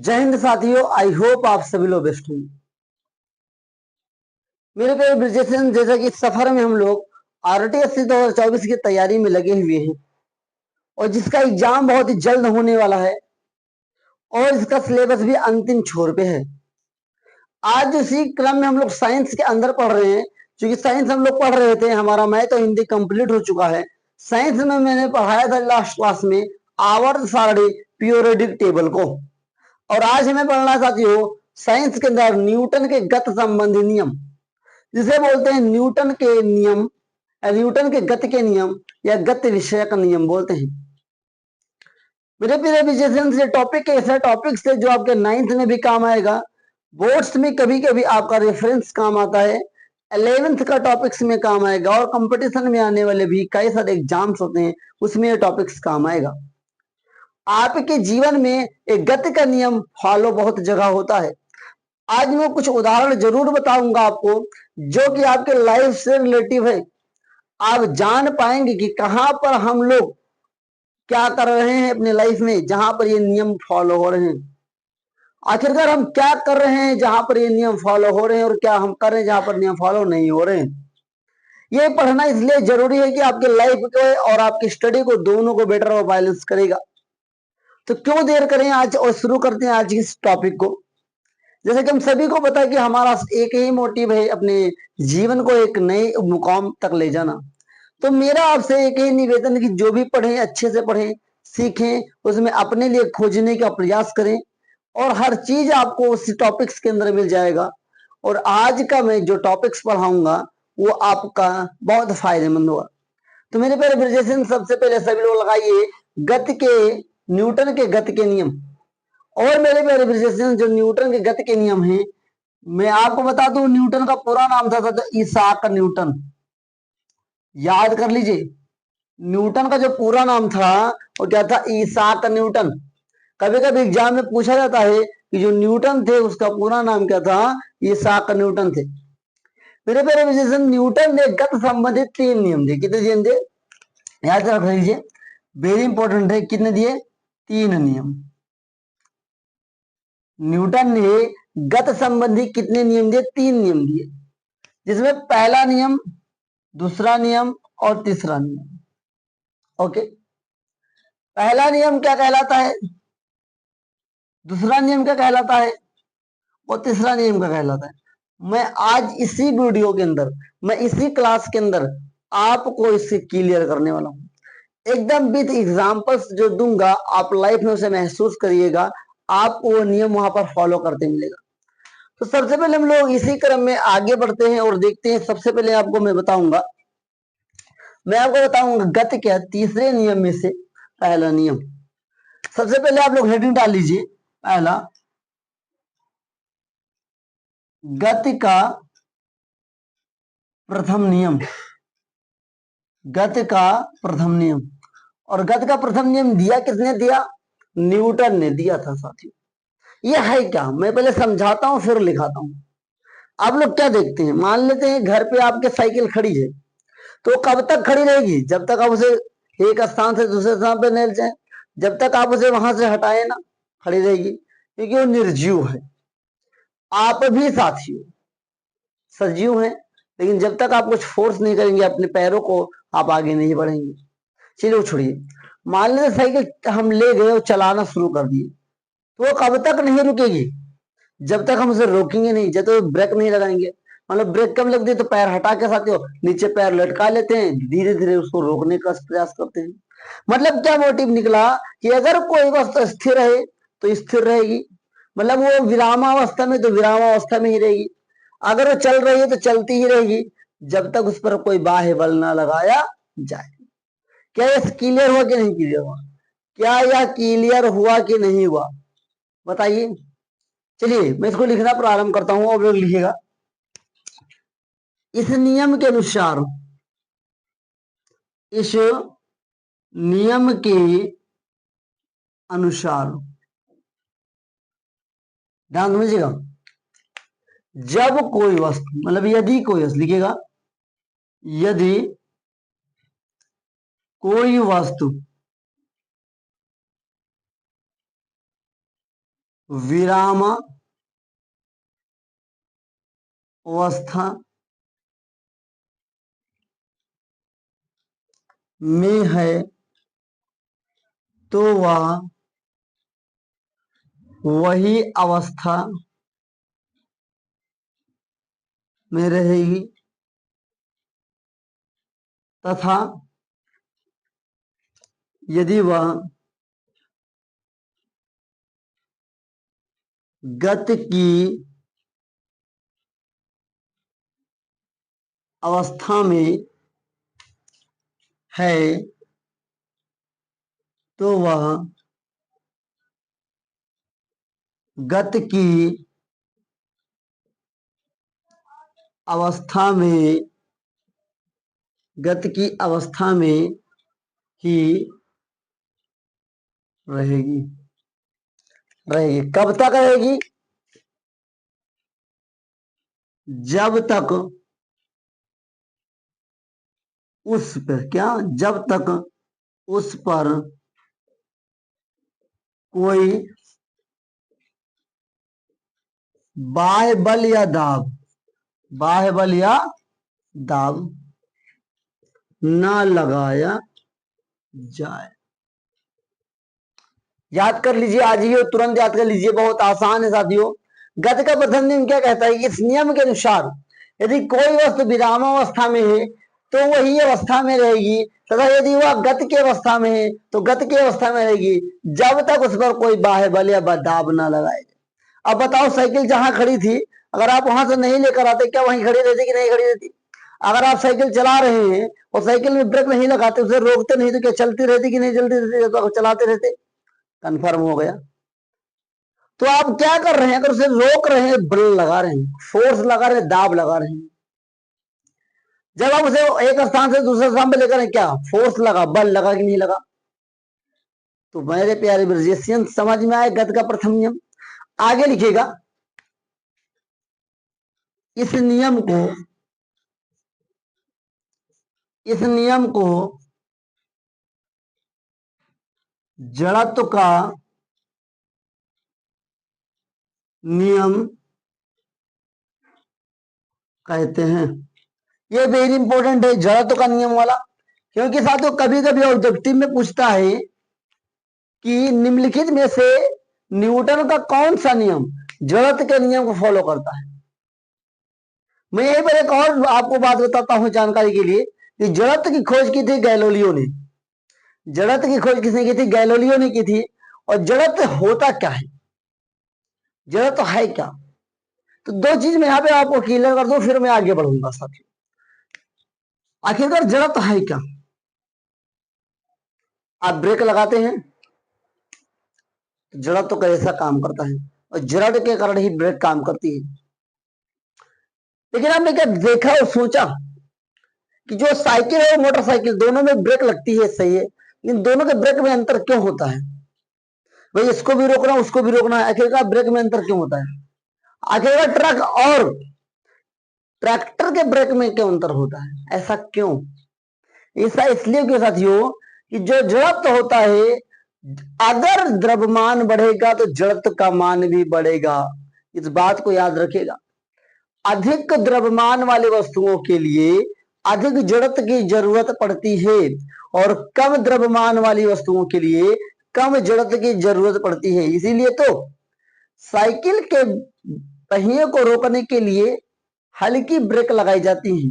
जय हिंद साथियों, I hope आप सभी लोग बेस्ट होंगे। मेरे प्यारे ब्रिजेशन, जैसा कि इस सफर में हम लोग आरटीएससी 2024 की तैयारी में लगे हुए हैं और जिसका एग्जाम बहुत ही जल्द होने वाला है और इसका सिलेबस भी अंतिम छोर पे है। आज उसी क्रम में हम लोग साइंस के अंदर पढ़ रहे हैं। क्योंकि साइंस हम लोग पढ़ रहे थे, हमारा मैथ और हिंदी कंप्लीट हो चुका है। साइंस में मैंने पढ़ाया था लास्ट क्लास में आवर्त सारणी पीरियोडिक टेबल को, और आज हमें पढ़ना साथियों साइंस के अंदर न्यूटन के गति संबंधी नियम, जिसे बोलते हैं न्यूटन के नियम, न्यूटन के गति के नियम या गति विषयक नियम बोलते हैं। मेरे प्रिय विजेशन, से टॉपिक ऐसा टॉपिक से जो आपके 9th में भी काम आएगा, बोर्ड्स में कभी कभी आपका रेफरेंस काम आता है, 11th का टॉपिक्स में काम आएगा और कंपटीशन में आने वाले भी कई सारे एग्जाम्स होते हैं, उसमें ये टॉपिक्स काम आएगा। आपके जीवन में एक गति का नियम फॉलो बहुत जगह होता है। आज मैं कुछ उदाहरण जरूर बताऊंगा आपको जो कि आपके लाइफ से रिलेटिव है। आप जान पाएंगे कि कहां पर हम लोग क्या कर रहे हैं अपने लाइफ में जहां पर ये नियम फॉलो हो रहे हैं। आखिरकार हम क्या कर रहे हैं जहां पर ये नियम फॉलो हो रहे हैं और क्या हम कर रहे हैं जहां पर नियम फॉलो नहीं हो रहे हैं। ये पढ़ना इसलिए जरूरी है कि आपके लाइफ को और आपकी स्टडी को दोनों को बेटर और बैलेंस करेगा। तो क्यों देर करें, आज और शुरू करते हैं आज इस टॉपिक को। जैसे कि हम सभी को पता है कि हमारा एक ही मोटिव है अपने जीवन को एक नए मुकाम तक ले जाना। तो मेरा आपसे एक ही निवेदन है कि जो भी पढ़ें अच्छे से पढ़ें, सीखें, उसमें अपने लिए खोजने का प्रयास करें और हर चीज आपको उस टॉपिक्स के अंदर मिल जाएगा। और आज का मैं जो टॉपिक्स पढ़ाऊंगा वो आपका बहुत फायदेमंद होगा। तो मेरे प्यारे ब्रिजेशन, सबसे पहले सभी लोग लगाइए गति के, न्यूटन के गति के नियम। और मेरे प्यारे ब्रिजेशन, जो न्यूटन के गति के नियम हैं, मैं आपको बता दूं न्यूटन का पूरा नाम था तो इसाक न्यूटन। याद कर लीजिए, न्यूटन का जो पूरा नाम था वो क्या था, इसाक न्यूटन। कभी कभी एग्जाम में पूछा जाता है कि जो न्यूटन थे उसका पूरा नाम क्या था, इसाक न्यूटन थे। मेरे प्यारे विशेषण, न्यूटन ने गति संबंधित 3 नियम दिए। कितने नियम दिए, याद रख लीजिए, वेरी इंपॉर्टेंट है। कितने दिए, 3 नियम। न्यूटन ने गति संबंधी कितने नियम दिए, 3 नियम दिए, जिसमें पहला नियम, दूसरा नियम और तीसरा नियम। ओके, पहला नियम क्या कहलाता है, दूसरा नियम क्या कहलाता है और तीसरा नियम क्या कहलाता है। मैं आज इसी वीडियो के अंदर, मैं इसी क्लास के अंदर आपको इसे क्लियर करने वाला हूं, एकदम विद एग्जांपल्स जो दूंगा, आप लाइफ में उसे महसूस करिएगा, आपको वो नियम वहां पर फॉलो करते मिलेगा। तो सबसे पहले हम लोग इसी क्रम में आगे बढ़ते हैं और देखते हैं। सबसे पहले आपको मैं आपको बताऊंगा गति क्या, तीसरे नियम में से पहला नियम। सबसे पहले आप लोग हेडिंग डाल लीजिए, पहला, गति का प्रथम नियम। गति का प्रथम नियम, और गति का प्रथम नियम दिया किसने दिया, न्यूटन ने दिया था साथियों। ये है क्या, मैं पहले समझाता हूं फिर लिखाता हूं। आप लोग क्या देखते हैं, मान लेते हैं घर पे आपके साइकिल खड़ी है, तो कब तक खड़ी रहेगी, जब तक आप उसे एक स्थान से दूसरे स्थान पे ले जाए, जब तक आप उसे वहां से हटाए ना, खड़ी रहेगी, क्योंकि वो निर्जीव है। आप भी साथियों सजीव हैं, लेकिन जब तक आप कुछ फोर्स नहीं करेंगे अपने पैरों को, आप आगे नहीं बढ़ेंगे। चलिए छोड़िए, मान लीजिए साइकिल हम ले गए और चलाना शुरू कर दिए, तो वो कब तक नहीं रुकेगी, जब तक हम उसे रोकेंगे नहीं, जब तक ब्रेक नहीं लगाएंगे। मतलब ब्रेक कम लग दी तो पैर हटा के साथियों नीचे पैर लटका लेते हैं, धीरे धीरे उसको रोकने का प्रयास करते हैं। मतलब क्या मोटिव निकला कि अगर कोई वस्तु स्थिर है तो स्थिर रहेगी, मतलब वो विरामावस्था में तो विरामावस्था में ही रहेगी, अगर वो चल रही है तो चलती ही रहेगी, जब तक उस पर कोई बाह्य बल ना लगाया जाए। क्या ये क्लियर हुआ कि नहीं क्लियर हुआ, क्या यह क्लियर हुआ कि नहीं हुआ, बताइए। चलिए मैं इसको लिखना प्रारंभ करता हूं और लिखिएगा, इस नियम के अनुसार, इस नियम के अनुसार, ध्यान समझिएगा, जब कोई वस्तु, मतलब यदि कोई वस्तु लिखिएगा, यदि कोई वस्तु विराम अवस्था में है तो वह वही अवस्था में रहेगी तथा यदि वह गति की अवस्था में है तो वह गति की अवस्था में ही रहेगी। कब तक रहेगी? जब तक उस पर जब तक उस पर कोई बाह्य बल या दाब ना लगाया जाए। याद कर लीजिए, आज ही तुरंत याद कर लीजिए, बहुत आसान है साथियों। गति का प्रथम नियम क्या कहता है? इस नियम के अनुसार यदि कोई वस्तु विरामावस्था में है तो वही अवस्था में रहेगी, तथा यदि वह गति की अवस्था में है तो गति की अवस्था में रहेगी जब तक उस पर कोई बाह्य बल या दाब ना लगाए जाए। अब बताओ, साइकिल जहां खड़ी थी, अगर आप वहां से नहीं लेकर आते, क्या वहीं खड़ी रहती कि नहीं खड़ी रहती? अगर आप साइकिल चला रहे हैं और साइकिल में ब्रेक नहीं लगाते, उसे रोकते नहीं, तो क्या चलती रहती कि नहीं चलती रहती? तो चलाते रहते। कंफर्म हो गया। तो आप क्या कर रहे हैं? अगर उसे रोक रहे हैं, बल लगा रहे हैं, फोर्स लगा रहे हैं, दाब लगा रहे हैं। जब आप उसे एक स्थान से दूसरे स्थान पे लेकर क्या फोर्स लगा, बल लगा कि नहीं लगा? तो मेरे प्यारे ब्रजेशियन, समझ में आए गति का प्रथम नियम? आगे लिखिएगा, इस नियम को जड़त्व का नियम कहते हैं। ये वेरी इंपॉर्टेंट है, जड़त्व का नियम वाला, क्योंकि साथियों कभी कभी ऑब्जेक्टिव में पूछता है कि निम्नलिखित में से न्यूटन का कौन सा नियम जड़त्व के नियम को फॉलो करता है। मैं यही पर एक और आपको बात बताता हूं जानकारी के लिए, कि जड़त्व की खोज की थी गैलीलियो ने। जड़त्व की खोज किसने की थी? गैलीलियो ने की थी। और जड़त्व होता क्या है, जड़त्व है क्या? तो दो चीज मैं यहां पे आपको क्लियर कर दूं, फिर मैं आगे बढ़ूंगा साथियों। आखिरकार जड़त्व है क्या? आप ब्रेक लगाते हैं, जड़त्व कैसा काम करता है, और जड़ के कारण ही ब्रेक काम करती है। लेकिन आपने क्या देखा और सोचा कि जो साइकिल है, मोटरसाइकिल, दोनों में ब्रेक लगती है, सही है, लेकिन दोनों के ब्रेक में अंतर क्यों होता है? भाई इसको भी रोकना, उसको भी रोकना है, आखिरकार ब्रेक में अंतर क्यों होता है? आखिरकार ट्रक और ट्रैक्टर के ब्रेक में क्यों अंतर होता है? ऐसा क्यों? ऐसा इसलिए क्यों साथियों, कि जो जड़त्व होता है, अगर द्रव्यमान बढ़ेगा तो जड़त्व का मान भी बढ़ेगा। इस बात को याद रखिएगा। अधिक द्रव्यमान वाले वस्तुओं के लिए अधिक जड़त्व की जरूरत पड़ती है, और कम द्रव्यमान वाली वस्तुओं के लिए कम जड़त्व की जरूरत पड़ती है। इसीलिए तो साइकिल के पहिए को रोकने के लिए हल्की ब्रेक लगाई जाती है,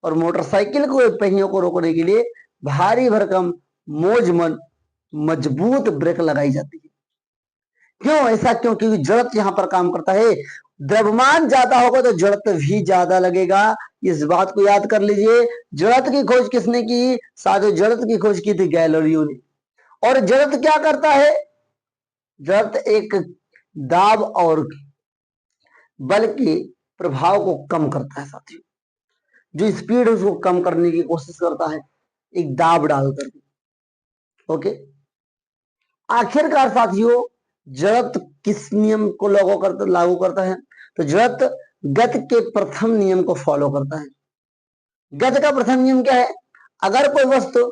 और मोटरसाइकिल को पहियों को रोकने के लिए भारी भरकम मजबूत ब्रेक लगाई जाती है। क्यों? ऐसा क्यों? क्योंकि जड़त्व यहां पर काम करता है। द्रव्यमान ज्यादा होगा तो जड़त्व भी ज्यादा लगेगा। इस बात को याद कर लीजिए। जड़त्व की खोज किसने की? साथियों, जड़त्व की खोज की थी गैलीलियो ने। और जड़त्व क्या करता है? जड़त्व एक दाब और बल के प्रभाव को कम करता है साथियों। जो स्पीड है उसको कम करने की कोशिश करता है, एक दाब डालकर। ओके, आखिरकार साथियों जड़त्व किस नियम को लागू करता है? तो जड़त्व गति के प्रथम नियम को फॉलो करता है। गति का प्रथम नियम क्या है? अगर कोई वस्तु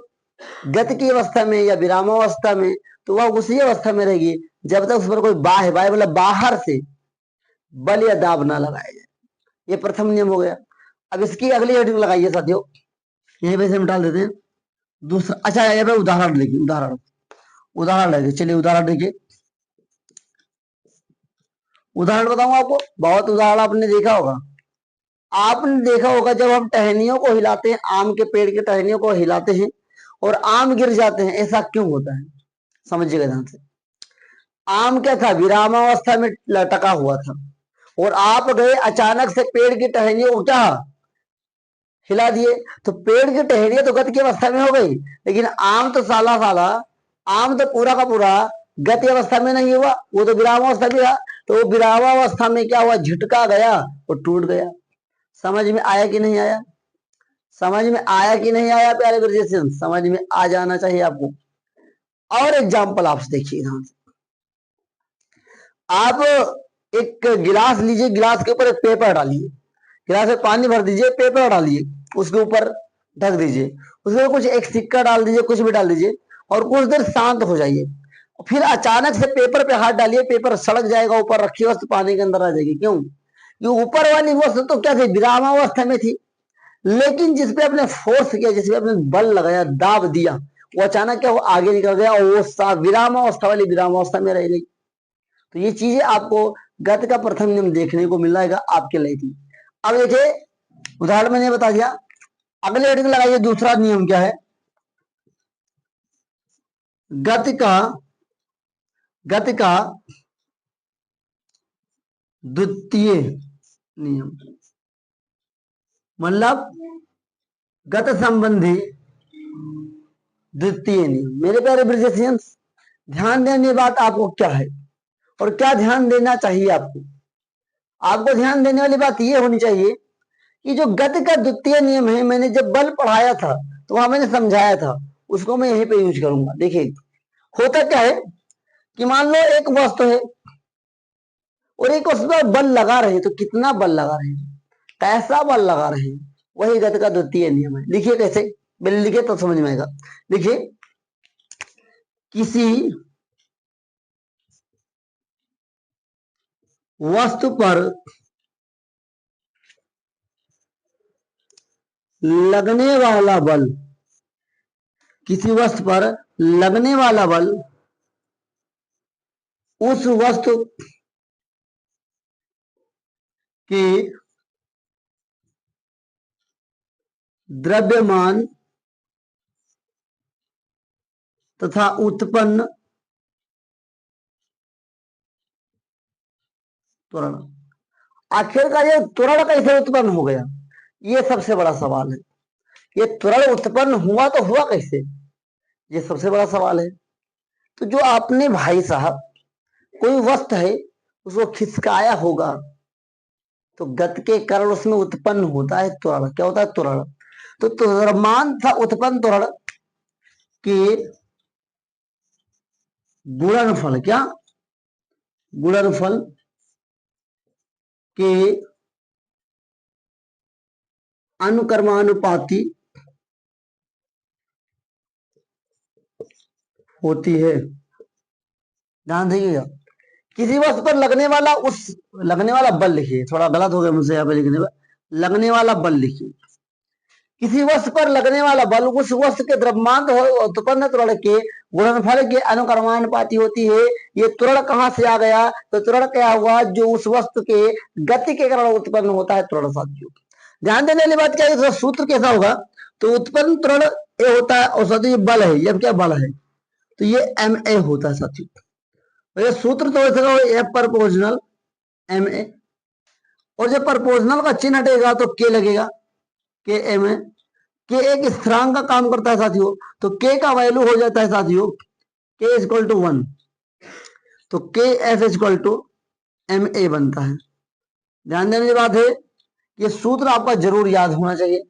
गति की अवस्था में या विरामावस्था में तो वह उसी अवस्था में रहेगी जब तक उस पर कोई बाह्य मतलब बाहर से बल या दाब ना लगाया जाए। ये प्रथम नियम हो गया। अब इसकी अगली हेडिंग लगाइए साथियों, यहीं पे से हम डाल देते हैं दूसरा। अच्छा यहाँ पे उदाहरण लिखिए, उदाहरण लेंगे। चलिए उदाहरण देखिए, उदाहरण बताऊंगा आपको। बहुत उदाहरण आपने देखा होगा। आपने देखा होगा जब हम टहनियों को हिलाते हैं, आम के पेड़ के टहनियों को हिलाते हैं और आम गिर जाते हैं, ऐसा क्यों होता है? समझिएगा ध्यान से। आम क्या था? विरामावस्था में लटका हुआ था और आप गए अचानक से पेड़ की टहनियों को क्या हिला दिए, तो पेड़ की टहनियां तो गति की अवस्था में हो गई, लेकिन आम तो साला आम तो पूरा का पूरा गति अवस्था में नहीं हुआ, वो तो विरामावस्था में था। तो वो विरामावस्था में क्या हुआ? झटका गया और टूट गया। समझ में आया कि नहीं आया? समझ में आया कि नहीं आया प्यारे ब्रजेशन? समझ में आ जाना चाहिए आपको। और एग्जाम्पल आपसे देखिए ध्यान से। आप एक गिलास लीजिए, गिलास के ऊपर एक पेपर डालिए, गिलास में पानी भर दीजिए, पेपर डालिए, उसके ऊपर ढक दीजिए, उसमें कुछ एक सिक्का डाल दीजिए, कुछ भी डाल दीजिए और कुछ देर शांत हो जाइए। फिर अचानक से पेपर पे हाथ डालिए, पेपर सड़क जाएगा, ऊपर रखी वस्तु पानी के अंदर आ जाएगी। क्यों? ये ऊपर वाली वस्तु तो क्या थी? विरामावस्था में थी, लेकिन जिसपे आपने फोर्स किया, जिसपे आपने बल लगाया, दाब दिया, वो अचानक क्या वो आगे निकल गया और वो विरामावस्था वाली विरामावस्था में रह गई। तो ये चीजें आपको गति का प्रथम नियम देखने को मिल जाएगा आपके लाइफ में। अब देखिए उदाहरण मैंने बता दिया, अगले हेडिंग लगाइए। दूसरा नियम क्या है? गति का द्वितीय नियम, मतलब गति संबंधी द्वितीय नियम। मेरे प्यारे ब्रिजेशियंस, ध्यान देने बात आपको क्या है और क्या ध्यान देना चाहिए आपको? आपको ध्यान देने वाली बात यह होनी चाहिए कि जो गति का द्वितीय नियम है, मैंने जब बल पढ़ाया था तो वहां मैंने समझाया था, उसको मैं यहीं पे यूज करूंगा। देखिए होता क्या है कि मान लो एक वस्तु है और एक उस पर बल लगा रहे हैं, तो कितना बल लगा रहे हैं, कैसा बल लगा रहे हैं, वही गति का द्वितीय नियम है। लिखिए कैसे, पहले लिखिए तो समझ में आएगा। लिखिए, किसी वस्तु पर लगने वाला बल, किसी वस्तु पर लगने वाला बल उस वस्तु के द्रव्यमान तथा उत्पन्न त्वरण। आखिरकार ये त्वरण कैसे उत्पन्न हो गया, ये सबसे बड़ा सवाल है। ये त्वरण उत्पन्न हुआ तो हुआ कैसे, ये सबसे बड़ा सवाल है। तो जो आपने भाई साहब कोई वस्तु है उसको खिसकाया होगा, तो गति के कारण उसमें उत्पन्न होता है त्वरण। क्या होता है? त्वरण। तो द्रव्यमान था उत्पन्न त्वरण के गुणनफल, क्या गुणनफल के अनुक्रमानुपाती होती है। ध्यान दीजिएगा, किसी वस्तु पर लगने वाला बल लिखिए, थोड़ा गलत हो गया मुझसे यहाँ पे लिखने में, लगने वाला बल लिखिए। किसी वस्तु पर लगने वाला बल उस वस्तु के द्रव्यमान उत्पन्न त्वरण के गुणनफल के अनुक्रमानुपाती होती है। ये त्वरण कहां से आ गया? तो त्वरण क्या हुआ? जो उस वस्तु के गति के कारण उत्पन्न होता है त्वरण। साथियों ध्यान देने वाली बात क्या है, सूत्र कैसा होगा? तो उत्पन्न त्वरण ए होता है और साथियों ये बल है, ये क्या बल है, तो ये एम ए होता है साथियों। तो ये सूत्र तो ऐसा एफ प्रपोर्शनल एम ए, और जब प्रपोर्शनल का चिन्ह हटेगा तो के लगेगा, के एम ए। के एक स्थिरांक का काम करता है साथियों, तो के का वैल्यू हो जाता है साथियों के इज इक्वल टू 1, तो के F is equal to M A बनता है। ध्यान देने की बात है, ये सूत्र आपका जरूर याद होना चाहिए।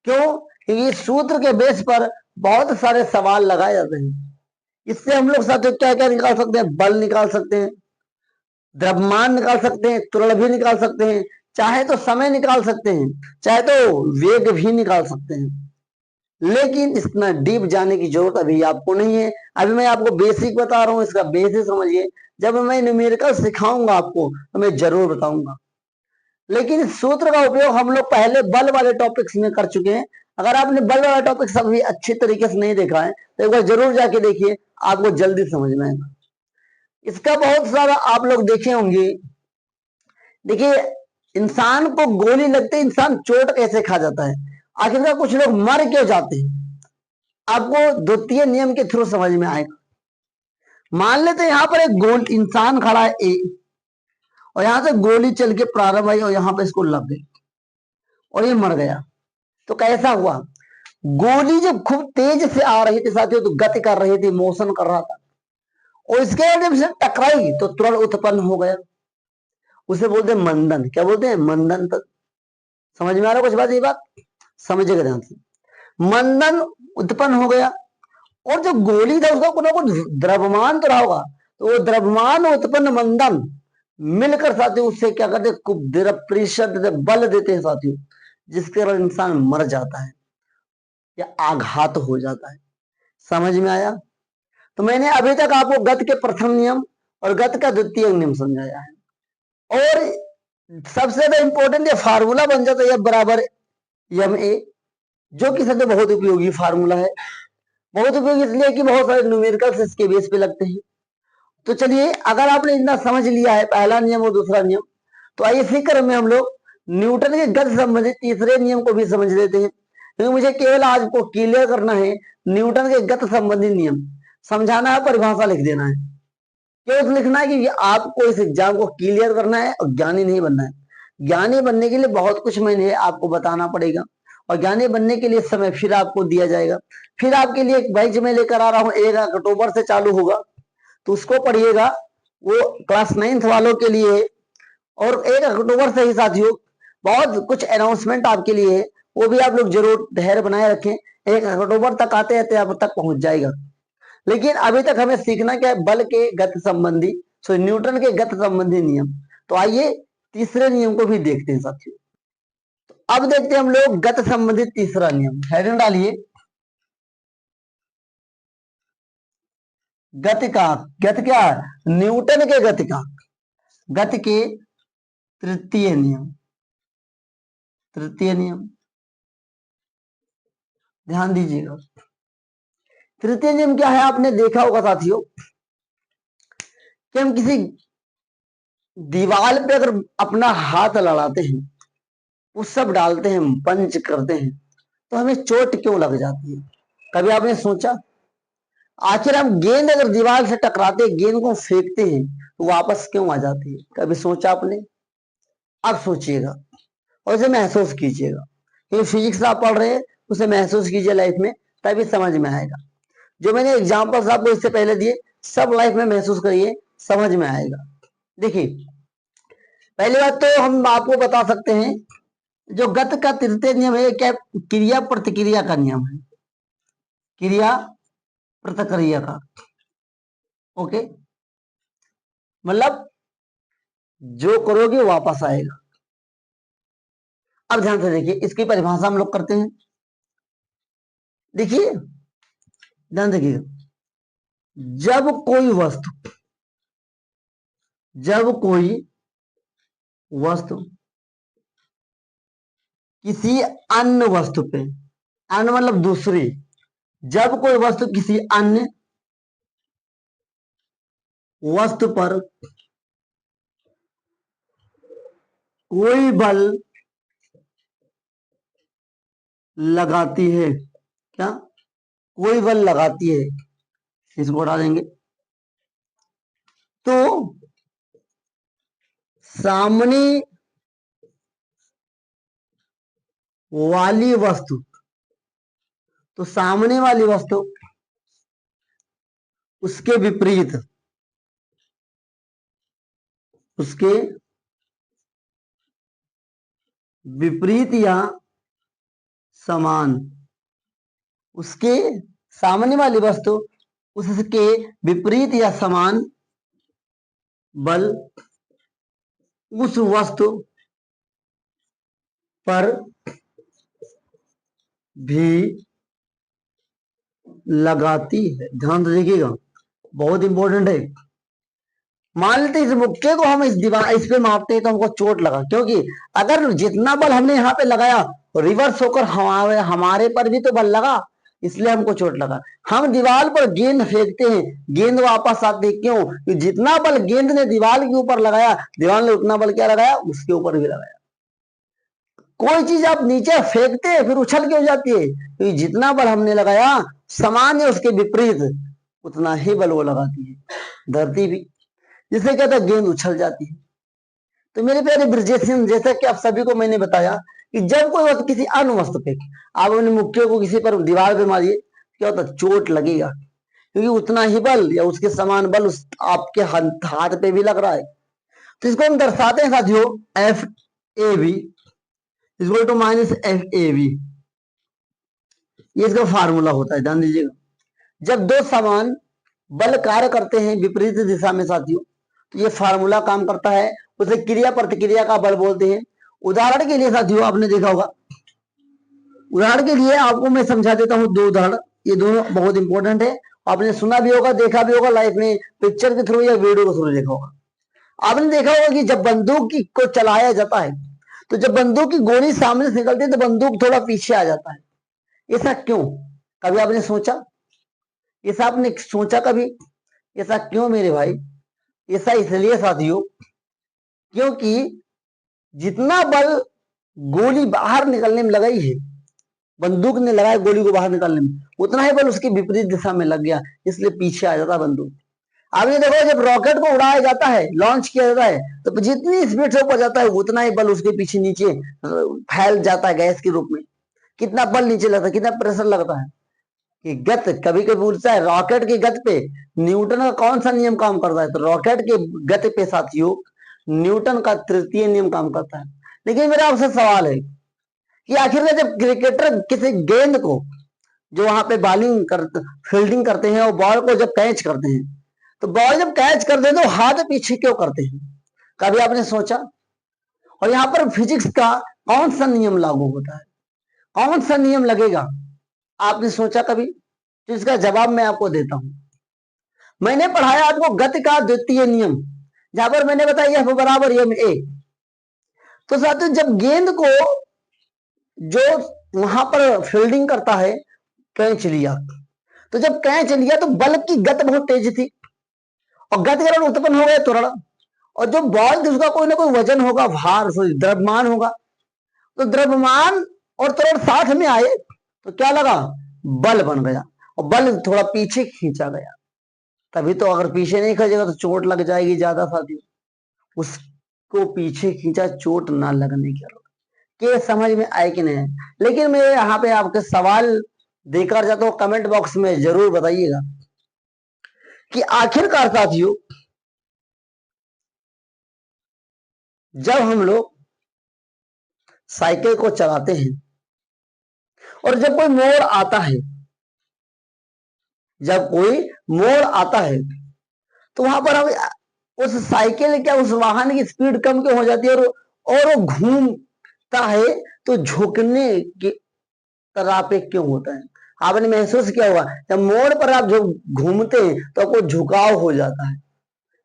क्यों? क्योंकि सूत्र के बेस पर बहुत सारे सवाल लगाए जाते हैं। इससे हम लोग साथियों क्या क्या निकाल सकते हैं? बल निकाल सकते हैं, द्रव्यमान निकाल सकते हैं, त्वरण भी निकाल सकते हैं, चाहे तो समय निकाल सकते हैं, चाहे तो वेग भी निकाल सकते हैं। लेकिन इतना डीप जाने की जरूरत अभी आपको नहीं है। अभी मैं आपको बेसिक बता रहा हूँ, इसका बेसिक समझिए। जब मैं न्यूमेरिकल सिखाऊंगा आपको तो मैं जरूर बताऊंगा। लेकिन इस सूत्र का उपयोग हम लोग पहले बल वाले टॉपिक्स में कर चुके हैं। अगर आपने बल वाला टॉपिक अभी अच्छी तरीके से नहीं देखा है तो एक बार जरूर जाके देखिए, आपको जल्दी समझ में आएगा। इसका बहुत सारा आप लोग देखे होंगे। देखिए, इंसान को गोली लगते इंसान चोट कैसे खा जाता है, आखिरकार कुछ लोग मर क्यों जाते हैं, आपको द्वितीय नियम के थ्रू समझ में आएगा। मान लेते हैं यहाँ पर एक गोल इंसान खड़ा है ए, और यहां से गोली चल के प्रारंभ आई और यहां पर इसको लग गई और ये मर गया। तो कैसा हुआ, गोली जब खूब तेज से आ रही थी साथियों, तो गति कर रही थी, मोशन कर रहा था, और इसके बाद जब इसे टकराई तो तुरंत उत्पन्न हो गया। उसे बोलते हैं मंदन। क्या बोलते हैं? मंदन। तक समझ में आ रहा कुछ बात? ये बात समझिएगा ध्यान से। मंदन उत्पन्न हो गया, और जो गोली था उसका कुछ ना कुछ द्रव्यमान तो रहा होगा, तो वो द्रव्यमान उत्पन्न मंदन मिलकर साथियों उससे क्या करते, प्रेशर देते, बल देते हैं साथियों, जिसके कारण इंसान मर जाता है या आघात हो जाता है। समझ में आया? तो मैंने अभी तक आपको गति के प्रथम नियम और गति का द्वितीय नियम समझाया है। और सबसे ज्यादा इंपॉर्टेंट ये फार्मूला बन जाता है बराबर एम ए, जो कि सबसे बहुत उपयोगी फार्मूला है। बहुत उपयोगी इसलिए कि बहुत सारे न्यूमेरिकल्स इसके बेस पे लगते हैं। तो चलिए, अगर आपने इतना समझ लिया है पहला नियम और दूसरा नियम, तो आइए इसी क्रम में हम लोग न्यूटन के गति संबंधित तीसरे नियम को भी समझ लेते हैं, क्योंकि मुझे केवल आज को क्लियर करना है न्यूटन के गति संबंधी नियम, समझाना है, परिभाषा लिख देना है। क्यों लिखना है? क्योंकि आपको इस एग्जाम को क्लियर करना है और ज्ञानी नहीं बनना है। ज्ञानी बनने के लिए बहुत कुछ मैंने आपको बताना पड़ेगा, और ज्ञानी बनने के लिए समय फिर आपको दिया जाएगा। फिर आपके लिए एक बैच में लेकर आ रहा हूँ, 1 अक्टूबर से चालू होगा, तो उसको पढ़िएगा, वो क्लास 9th वालों के लिए है। और 1 अक्टूबर से ही साथियों बहुत कुछ अनाउंसमेंट आपके लिए है, वो भी आप लोग जरूर धैर्य बनाए रखें। 1 अक्टूबर तक आते आते आप तक पहुंच जाएगा। लेकिन अभी तक हमें सीखना क्या है? बल के गति संबंधी, न्यूटन के गति संबंधी नियम। तो आइए तीसरे नियम को भी देखते हैं साथियों। तो अब देखते हैं हम लोग गति संबंधित तीसरा नियम। हेडिंग डालिए, गति का। गति क्या? न्यूटन के गति का, गति के तृतीय नियम। तृतीय नियम ध्यान दीजिएगा। तृतीय नियम क्या है? आपने देखा होगा साथियों कि हम किसी दीवार पे अगर अपना हाथ लड़ाते हैं, उस सब डालते हैं, पंच करते हैं, तो हमें चोट क्यों लग जाती है? कभी आपने सोचा? आखिर हम गेंद अगर दीवार से टकराते हैं, गेंद को फेंकते हैं, तो वापस क्यों आ जाती है? कभी सोचा आपने? अब सोचिएगा और इसे महसूस कीजिएगा। ये फिजिक्स आप पढ़ रहे हैं, उसे महसूस कीजिए लाइफ में, तभी समझ में आएगा। जो मैंने एग्जाम्पल्स आपको इससे पहले दिए, सब लाइफ में महसूस करिए, समझ में आएगा। देखिए, पहली बात तो हम आपको बता सकते हैं, जो गति का तृतीय नियम है क्या? क्रिया प्रतिक्रिया का नियम है। क्रिया प्रतिक्रिया का, ओके, मतलब जो करोगे वापस आएगा। अब ध्यान से देखिए, इसकी परिभाषा हम लोग करते हैं। देखिए, ध्यान देखिए, जब कोई वस्तु, जब कोई वस्तु किसी अन्य वस्तु पे, अन्य मतलब दूसरी, जब कोई वस्तु किसी अन्य वस्तु पर कोई बल लगाती है, क्या? कोई बल लगाती है, इसको हटा देंगे, तो सामने वाली वस्तु, तो सामने वाली वस्तु उसके विपरीत, उसके विपरीत या समान, उसके सामने वाली वस्तु उसके विपरीत या समान बल उस वस्तु पर भी लगाती है। ध्यान से देखिएगा, बहुत इंपॉर्टेंट है। मान लेते इस मुक्के को हम इस पे मारते हैं तो हमको चोट लगा, क्योंकि अगर जितना बल हमने यहाँ पे लगाया रिवर्स होकर हमारे हमारे पर भी तो बल लगा, इसलिए हमको चोट लगा। हम दीवार पर गेंद फेंकते हैं, गेंद वापस आती है, क्यों? कि जितना बल गेंद ने दीवार के ऊपर लगाया, दीवार ने उतना बल क्या लगाया, उसके ऊपर भी लगाया। कोई चीज आप नीचे फेंकते हैं फिर उछल के हो जाती है, तो जितना बल हमने लगाया समान है उसके विपरीत उतना ही बल वो लगाती है। धरती भी जिसे कहते हैं गेंद उछल जाती है। तो मेरे प्यारे ब्रिजेशियन, जैसा कि आप सभी को मैंने बताया कि जब कोई वस्तु किसी अन्य वस्तु पे, आप अपने मुक्के को किसी पर दीवार पे मारिए, क्या होता है, चोट लगेगा, क्योंकि उतना ही बल या उसके समान बल उस आपके हाथ पे भी लग रहा है। तो इसको हम दर्शाते हैं साथियों F A B equal to minus F A B. ये इसका फार्मूला होता है, ध्यान दीजिएगा। जब दो समान बल कार्य करते हैं विपरीत दिशा में साथियों, तो ये फार्मूला काम करता है, उसे क्रिया प्रतिक्रिया का बल बोलते हैं। उदाहरण के लिए साथियों आपने देखा होगा, उदाहरण के लिए आपको मैं समझा देता हूं दो उदाहरण, ये दोनों बहुत इंपॉर्टेंट है। आपने सुना भी होगा, देखा भी होगा लाइफ में, पिक्चर के थ्रू या वीडियो के थ्रू देखा होगा। आपने देखा होगा कि जब बंदूक को चलाया जाता है, तो जब बंदूक की गोली सामने से निकलती है तो बंदूक थोड़ा पीछे आ जाता है। ऐसा क्यों? कभी आपने सोचा? ऐसा आपने सोचा कभी? ऐसा क्यों मेरे भाई? ऐसा इसलिए साथियों, क्योंकि जितना बल गोली बाहर निकलने में लगाई है, बंदूक ने लगाया गोली को बाहर निकालने में, उतना ही बल उसकी विपरीत दिशा में लग गया, इसलिए पीछे आ जाता बंदूक। आपने देखो जब रॉकेट को उड़ाया जाता है, लॉन्च किया जाता है, तो जितनी स्पीड से ऊपर जाता है उतना ही बल उसके पीछे नीचे फैल जाता है गैस के रूप में। कितना बल नीचे लगता है, कितना प्रेशर लगता है कि गत कभी कभी पूछता है रॉकेट की गति पे न्यूटन का कौन सा नियम काम करता है, तो रॉकेट के गति पे साथियों न्यूटन का तृतीय नियम काम करता है। लेकिन मेरा आपसे सवाल है कि आखिर में जब क्रिकेटर किसी गेंद को जो वहां पे फील्डिंग करते हैं और बॉल को जब कैच करते हैं, तो बॉल जब कैच करते हैं तो हाथ पीछे क्यों करते हैं? कभी आपने सोचा? और यहाँ पर फिजिक्स का कौन सा नियम लागू होता है, कौन सा नियम लगेगा, आपने सोचा कभी? तो इसका जवाब मैं आपको देता हूं। मैंने पढ़ाया आपको गति का द्वितीय नियम, जहां पर मैंने बताया F बराबर एम ए। तो साथियों जब गेंद को जो वहां पर फील्डिंग करता है कैच लिया, तो जब कैच लिया तो बल की गति बहुत तेज थी और गति कारण उत्पन्न हो गया त्वरण, और जो बॉल थी उसका कोई ना कोई वजन होगा, भार द्रव्यमान होगा, तो द्रव्यमान और त्वरण साथ में आए तो क्या लगा, बल बन गया, और बल थोड़ा पीछे खींचा गया। तभी तो अगर पीछे नहीं खींचेगा तो चोट लग जाएगी ज्यादा साथियों। उसको पीछे खींचा चोट ना लगने की, के समझ में आए कि नहीं? लेकिन मैं यहाँ पे आपके सवाल देकर जाता हूँ, कमेंट बॉक्स में जरूर बताइएगा कि आखिरकार साथियों जब हम लोग साइकिल को चलाते हैं और जब कोई मोड़ आता है, जब कोई मोड़ आता है तो वहां पर हम उस साइकिल क्या उस वाहन की स्पीड कम क्यों हो जाती है और वो घूमता है तो झुकने की तरह पे क्यों होता है? आपने महसूस किया होगा जब मोड़ पर आप जो घूमते हैं तो आपको झुकाव हो जाता है।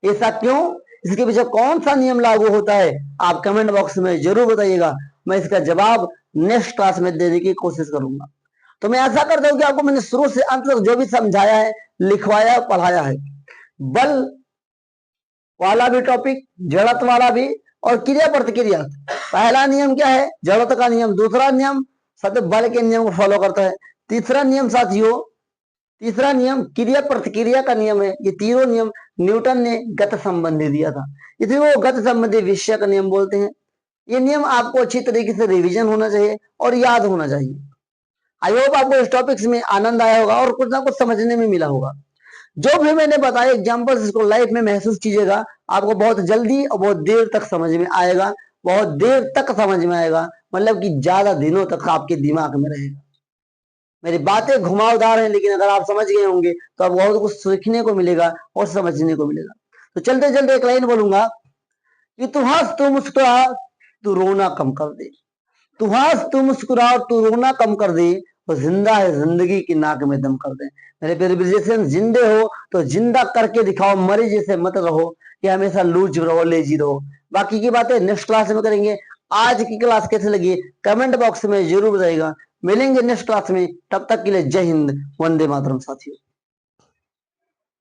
ऐसा क्यों? इसके पीछे कौन सा नियम लागू होता है? आप कमेंट बॉक्स में जरूर बताइएगा, मैं इसका जवाब नेक्स्ट क्लास में देने की कोशिश करूंगा। तो मैं ऐसा करता हूं कि आपको मैंने शुरू से अंत तक जो भी समझाया है, लिखवाया, पढ़ाया है, बल वाला भी टॉपिक, जड़त्व वाला भी, और क्रिया प्रतिक्रिया। पहला नियम क्या है? जड़त्व का नियम। दूसरा नियम सतत बल के नियम को फॉलो करता है। तीसरा नियम साथियों, तीसरा नियम क्रिया प्रतिक्रिया का नियम है। ये तीनों नियम न्यूटन ने गति संबंधी दिया था, इसे वो गति संबंधी विषय का नियम बोलते हैं। ये नियम आपको अच्छी तरीके से रिवीजन होना चाहिए और याद होना चाहिए। आई होप आपको इस टॉपिक्स में आनंद आया होगा और कुछ ना कुछ समझने में मिला होगा। जो भी मैंने बताया एग्जाम्पल्स, इसको लाइफ में महसूस कीजिएगा, आपको बहुत जल्दी और बहुत देर तक समझ में आएगा, बहुत देर तक समझ में आएगा, मतलब कि ज्यादा दिनों तक आपके दिमाग में रहेगा। मेरी बातें घुमावदार हैं, लेकिन अगर आप समझ गए होंगे तो आपको बहुत कुछ सीखने को मिलेगा और समझने को मिलेगा। तो चलते चलते एक लाइन बोलूंगा कि तू हंस तू मुस्कुरा तू रोना कम कर दे, तू हंस तू मुस्कुरा तू रोना कम कर दे, तो जिंदा है जिंदगी की नाक में दम कर दें। मेरे प्यारे ब्रिजेशन, जिंदे हो तो जिंदा करके दिखाओ, मरे जैसे मत रहो कि हमेशा लूज रहो, लेजी रहो। बाकी की बातें नेक्स्ट क्लास में करेंगे। आज की क्लास कैसे लगी कमेंट बॉक्स में जरूर बताइएगा। मिलेंगे नेक्स्ट क्लास में, तब तक के लिए जय हिंद, वंदे मातरम साथियों।